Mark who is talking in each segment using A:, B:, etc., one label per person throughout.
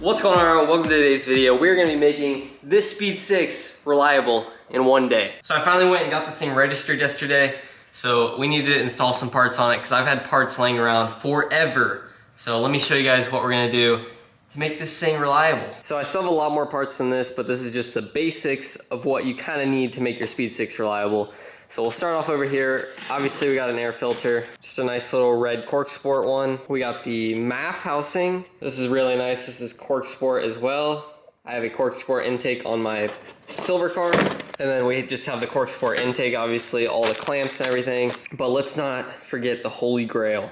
A: What's going on, everyone? Welcome to today's video. We're gonna be making this SPEED6 reliable in one day. So I finally went and got this thing registered yesterday. So we need to install some parts on it because I've had parts laying around forever. So let me show you guys what we're gonna do to make this thing reliable. So I still have a lot more parts than this, but this is just the basics of what you kind of need to make your SPEED6 reliable. So we'll start off over here. Obviously we got an air filter, just a nice little red Cork Sport one. We got the MAF housing. This is really nice. This is Cork Sport as well. I have a Cork Sport intake on my silver car. And then we just have the Cork Sport intake, obviously all the clamps and everything. But let's not forget the holy grail.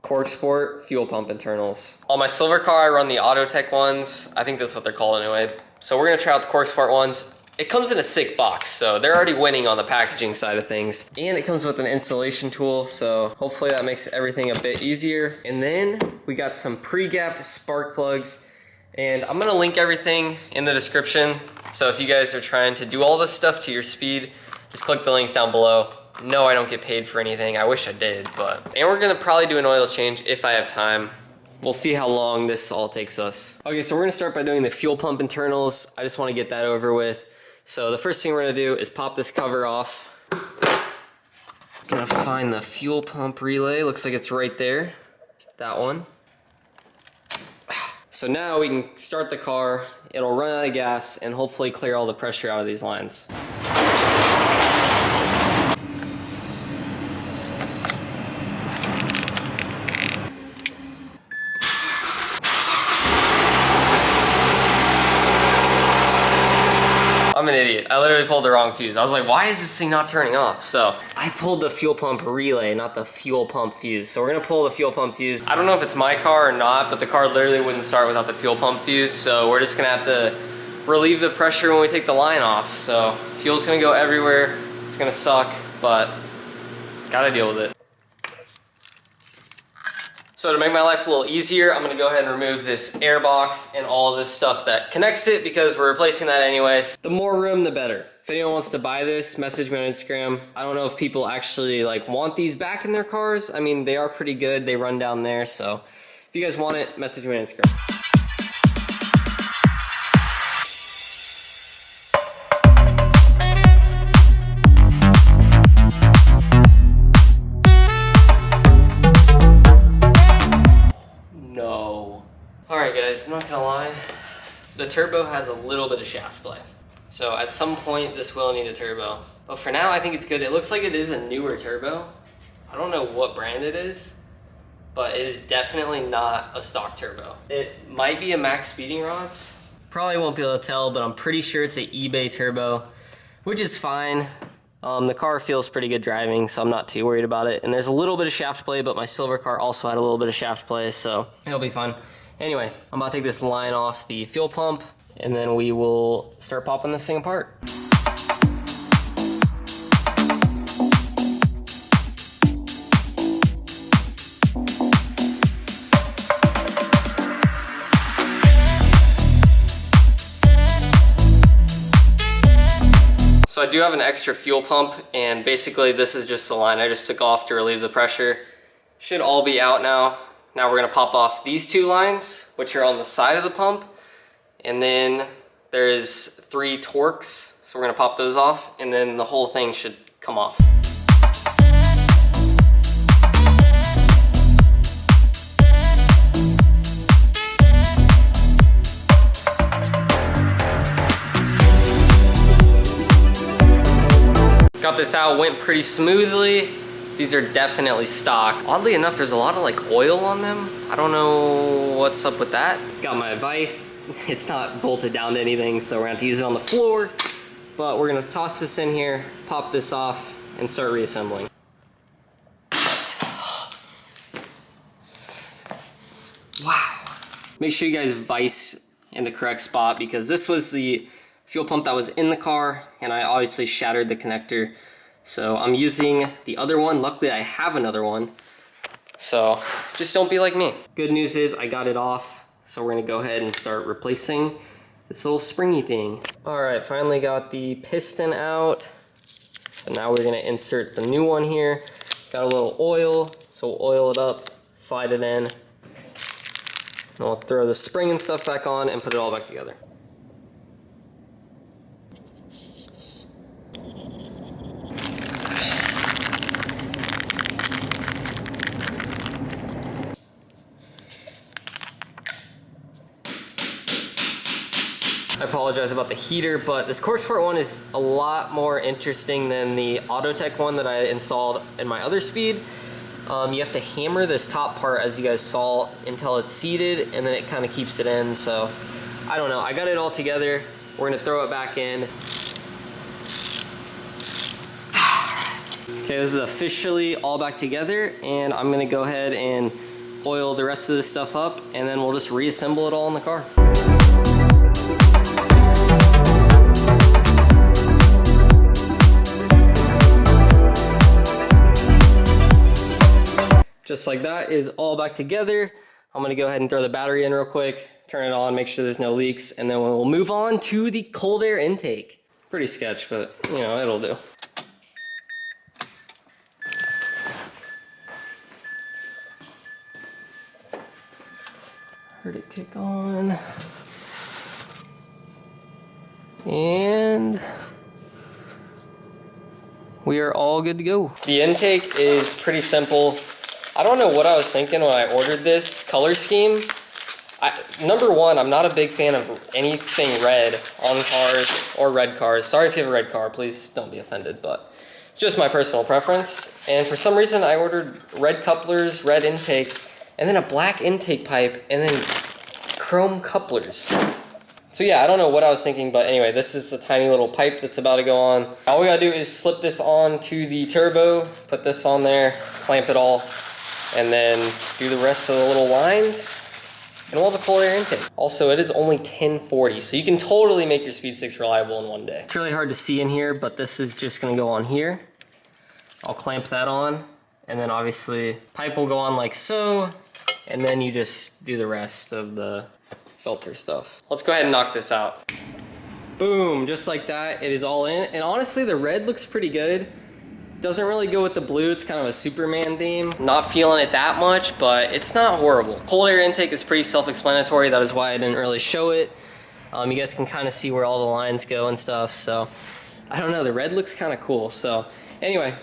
A: Cork Sport fuel pump internals. On my silver car, I run the Autotech ones. I think that's what they're called anyway. So we're gonna try out the Cork Sport ones. It comes in a sick box, so they're already winning on the packaging side of things. And it comes with an installation tool, so hopefully that makes everything a bit easier. And then we got some pre-gapped spark plugs, and I'm gonna link everything in the description. So if you guys are trying to do all this stuff to your speed, just click the links down below. No, I don't get paid for anything. I wish I did, but. And we're gonna probably do an oil change if I have time. We'll see how long this all takes us. Okay, so we're gonna start by doing the fuel pump internals. I just wanna get that over with. So the first thing we're gonna do is pop this cover off. Gonna find the fuel pump relay. Looks like it's right there. That one. So now we can start the car. It'll run out of gas and hopefully clear all the pressure out of these lines. I'm an idiot. I literally pulled the wrong fuse. I was like, why is this thing not turning off? So I pulled the fuel pump relay, not the fuel pump fuse. So we're gonna pull the fuel pump fuse. I don't know if it's my car or not, but the car literally wouldn't start without the fuel pump fuse. So we're just gonna have to relieve the pressure when we take the line off. So fuel's gonna go everywhere. It's gonna suck, but gotta deal with it. So to make my life a little easier, I'm gonna go ahead and remove this air box and all of this stuff that connects it because we're replacing that anyways. The more room, the better. If anyone wants to buy this, message me on Instagram. I don't know if people actually want these back in their cars. I mean, they are pretty good. They run down there. So if you guys want it, message me on Instagram. Alright guys, I'm not gonna lie, the turbo has a little bit of shaft play. So at some point this will need a turbo. But for now I think it's good. It looks like it is a newer turbo. I don't know what brand it is, but it is definitely not a stock turbo. It might be a Max Speeding Rods. Probably won't be able to tell, but I'm pretty sure it's an eBay turbo, which is fine. The car feels pretty good driving, so I'm not too worried about it. And there's a little bit of shaft play, but my silver car also had a little bit of shaft play, so it'll be fine. Anyway, I'm about to take this line off the fuel pump and then we will start popping this thing apart. So I do have an extra fuel pump and basically this is just the line I just took off to relieve the pressure. Should all be out now. Now we're gonna pop off these two lines, which are on the side of the pump. And then there is 3 Torx. So we're gonna pop those off and then the whole thing should come off. Got this out, went pretty smoothly. These are definitely stock. Oddly enough, there's a lot of oil on them. I don't know what's up with that. Got my vise. It's not bolted down to anything, so we're gonna have to use it on the floor. But we're gonna toss this in here, pop this off, and start reassembling. Wow. Make sure you guys vise in the correct spot because this was the fuel pump that was in the car, and I obviously shattered the connector. So I'm using the other one. Luckily I have another one. So just don't be like me. Good news is I got it off. So we're gonna go ahead and start replacing this little springy thing. All right, finally got the piston out. So now we're gonna insert the new one here. Got a little oil, so we'll oil it up, slide it in. And we'll throw the spring and stuff back on and put it all back together. I apologize about the heater, but this CorkSport one is a lot more interesting than the Autotech one that I installed in my other Speed. You have to hammer this top part, as you guys saw, until it's seated, and then it kind of keeps it in. So I don't know, I got it all together. We're gonna throw it back in. Okay, this is officially all back together, and I'm gonna go ahead and oil the rest of this stuff up, and then we'll just reassemble it all in the car. Just like that is all back together. I'm gonna go ahead and throw the battery in real quick, turn it on, make sure there's no leaks, and then we'll move on to the cold air intake. Pretty sketch, but you know, it'll do. Heard it kick on. And we are all good to go. The intake is pretty simple. I don't know what I was thinking when I ordered this color scheme. Number one, I'm not a big fan of anything red on cars or red cars. Sorry if you have a red car, please don't be offended, but it's just my personal preference. And for some reason I ordered red couplers, red intake, and then a black intake pipe, and then chrome couplers. So yeah, I don't know what I was thinking, but anyway, this is a tiny little pipe that's about to go on. All we gotta do is slip this on to the turbo, put this on there, clamp it all, and then do the rest of the little lines, and we'll have a cold air intake. Also, it is only 1040, so you can totally make your SPEED6 reliable in one day. It's really hard to see in here, but this is just gonna go on here. I'll clamp that on, and then obviously pipe will go on like so, and then you just do the rest of the filter stuff. Let's go ahead and knock this out. Boom, just like that, it is all in. And honestly, the red looks pretty good. Doesn't really go with the blue, it's kind of a Superman theme. Not feeling it that much, but it's not horrible. Cold air intake is pretty self-explanatory, that is why I didn't really show it. You guys can kind of see where all the lines go and stuff, so I don't know, the red looks kind of cool. So anyway,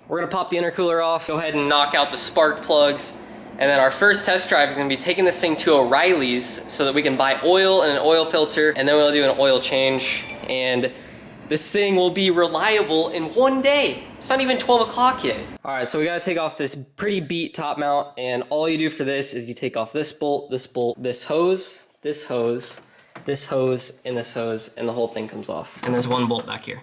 A: we're gonna pop the intercooler off, go ahead and knock out the spark plugs, and then our first test drive is gonna be taking this thing to O'Reilly's so that we can buy oil and an oil filter, and then we'll do an oil change, and this thing will be reliable in one day. It's not even 12 o'clock yet. All right, so we gotta take off this pretty beat top mount, and all you do for this is you take off this bolt, this hose, this hose, this hose, and this hose, and the whole thing comes off. And there's one bolt back here.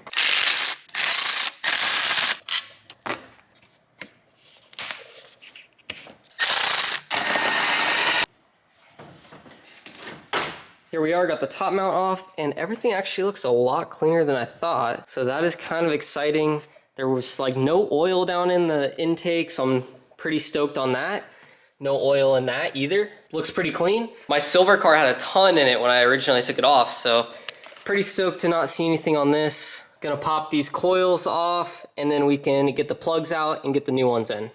A: Here we are, got the top mount off, and everything actually looks a lot cleaner than I thought. So that is kind of exciting. There was like no oil down in the intake, so I'm pretty stoked on that. No oil in that either. Looks pretty clean. My silver car had a ton in it when I originally took it off, so pretty stoked to not see anything on this. Gonna pop these coils off, and then we can get the plugs out and get the new ones in.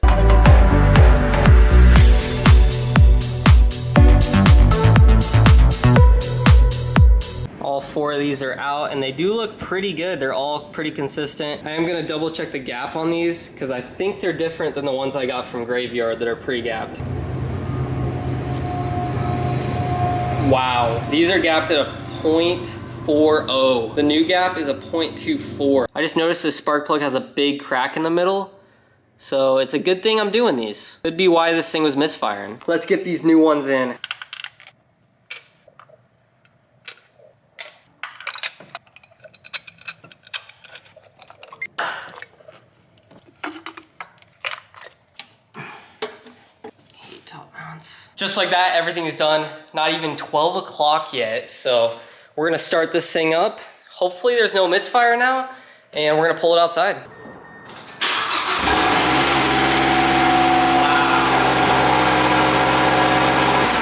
A: All four of these are out, and they do look pretty good. They're all pretty consistent. I am gonna double check the gap on these because I think they're different than the ones I got from Graveyard that are pre-gapped. Wow, these are gapped at a 0.40. The new gap is a 0.24. I just noticed this spark plug has a big crack in the middle, so it's a good thing I'm doing these. Could be why this thing was misfiring. Let's get these new ones in. Just like that, everything is done. Not even 12 o'clock yet, so we're gonna start this thing up. Hopefully there's no misfire now, and we're gonna pull it outside.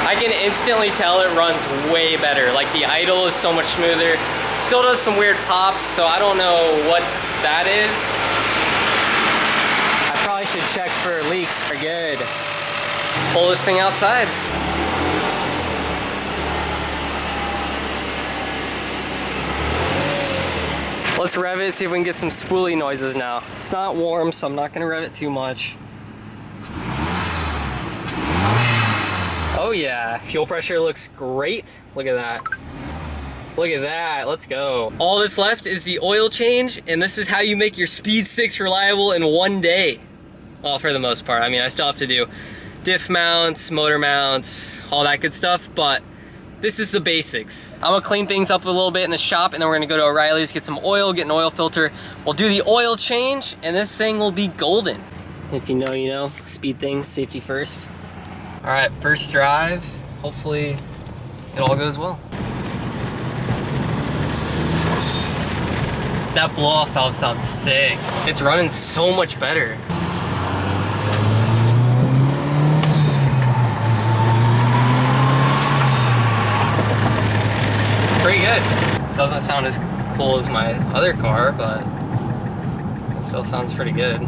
A: I can instantly tell it runs way better. Like the idle is so much smoother. Still does some weird pops, so I don't know what that is. I probably should check for leaks. They're good. Pull this thing outside. Let's rev it, see if we can get some spoolie noises now. It's not warm, so I'm not gonna rev it too much. Oh yeah, fuel pressure looks great. Look at that. Look at that, let's go. All that's left is the oil change, and this is how you make your SPEED6 reliable in one day. Well, for the most part. I mean, I still have to do diff mounts, motor mounts, all that good stuff, but this is the basics. I'm gonna clean things up a little bit in the shop, and then we're gonna go to O'Reilly's, get some oil, get an oil filter. We'll do the oil change, and this thing will be golden. If you know, you know. Speed things, safety first. All right, first drive. Hopefully it all goes well. That blow-off valve sounds sick. It's running so much better. Pretty good. Doesn't sound as cool as my other car, but it still sounds pretty good.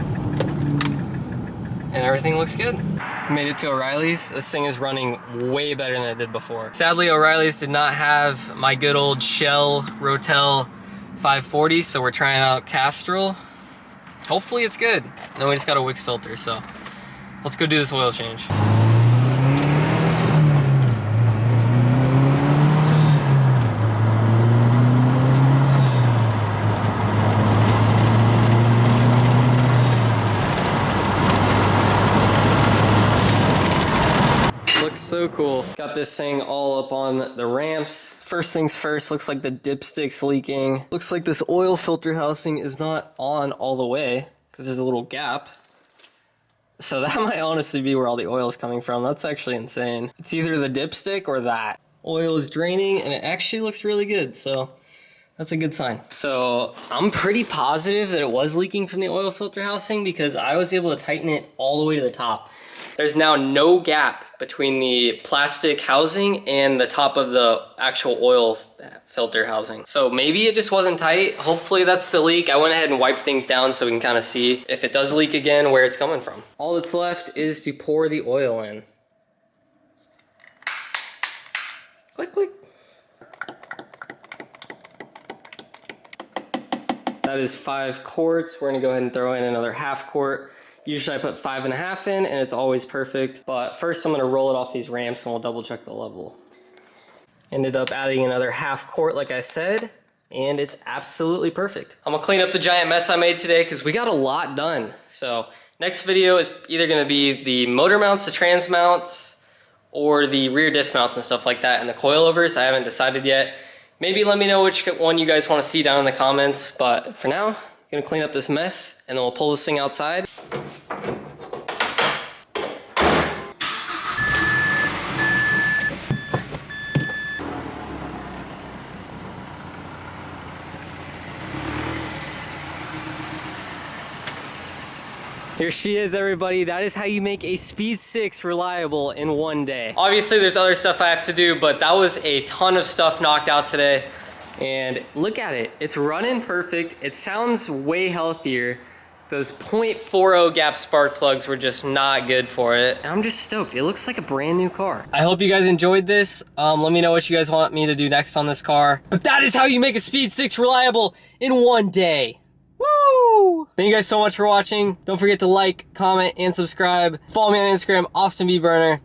A: And everything looks good. Made it to O'Reilly's. This thing is running way better than it did before. Sadly, O'Reilly's did not have my good old Shell Rotel 540, so we're trying out Castrol. Hopefully it's good. And then we just got a Wix filter, so let's go do this oil change. Looks so cool. Got this thing all up on the ramps. First things first, looks like the dipstick's leaking. Looks like this oil filter housing is not on all the way because there's a little gap. So that might honestly be where all the oil is coming from. That's actually insane. It's either the dipstick or that. Oil is draining and it actually looks really good, so that's a good sign. So I'm pretty positive that it was leaking from the oil filter housing because I was able to tighten it all the way to the top. There's now no gap between the plastic housing and the top of the actual oil filter housing. So maybe it just wasn't tight. Hopefully that's the leak. I went ahead and wiped things down so we can kind of see if it does leak again, where it's coming from. All that's left is to pour the oil in. Click, click. That is 5 quarts. We're gonna go ahead and throw in another half quart. Usually I put 5.5 in and it's always perfect. But first I'm gonna roll it off these ramps and we'll double check the level. Ended up adding another half quart like I said, and it's absolutely perfect. I'm gonna clean up the giant mess I made today because we got a lot done. So next video is either gonna be the motor mounts, the trans mounts, or the rear diff mounts and stuff like that, and the coilovers. I haven't decided yet. Maybe let me know which one you guys wanna see down in the comments, but for now, I'm gonna clean up this mess and then we'll pull this thing outside. Here she is, everybody. That is how you make a SPEED6 reliable in one day. Obviously there's other stuff I have to do, but that was a ton of stuff knocked out today. And look at it, it's running perfect. It sounds way healthier. Those 0.40 gap spark plugs were just not good for it. And I'm just stoked, it looks like a brand new car. I hope you guys enjoyed this. Let me know what you guys want me to do next on this car. But that is how you make a SPEED6 reliable in one day. Woo! Thank you guys so much for watching. Don't forget to like, comment, and subscribe. Follow me on Instagram, Austin B. Burner.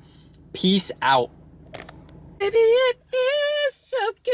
A: Peace out. Baby, it feels so good.